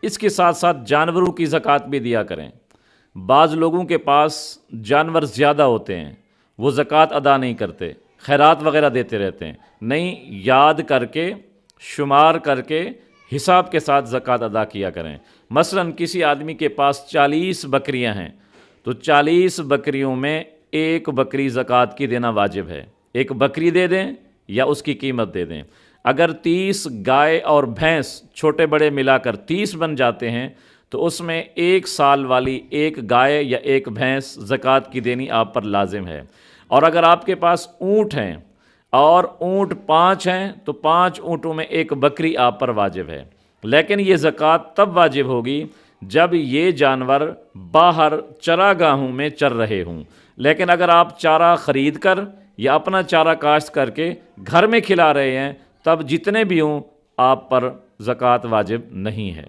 اس کے ساتھ ساتھ جانوروں کی زکوٰۃ بھی دیا کریں۔ بعض لوگوں کے پاس جانور زیادہ ہوتے ہیں، وہ زکوٰۃ ادا نہیں کرتے، خیرات وغیرہ دیتے رہتے ہیں۔ نہیں، یاد کر کے، شمار کر کے، حساب کے ساتھ زکوٰۃ ادا کیا کریں۔ مثلا کسی آدمی کے پاس 40 بکریاں ہیں تو 40 بکریوں میں ایک بکری زکوٰۃ کی دینا واجب ہے۔ ایک بکری دے دیں یا اس کی قیمت دے دیں۔ اگر 30 گائے اور بھینس چھوٹے بڑے ملا کر 30 بن جاتے ہیں تو اس میں 1 سال والی ایک گائے یا ایک بھینس زکوٰۃ کی دینی آپ پر لازم ہے۔ اور اگر آپ کے پاس اونٹ ہیں اور اونٹ 5 ہیں تو 5 اونٹوں میں ایک بکری آپ پر واجب ہے۔ لیکن یہ زکوٰۃ تب واجب ہوگی جب یہ جانور باہر چراگاہوں میں چر رہے ہوں۔ لیکن اگر آپ چارہ خرید کر یا اپنا چارہ کاشت کر کے گھر میں کھلا رہے ہیں، تب جتنے بھی ہوں آپ پر زکوٰۃ واجب نہیں ہے۔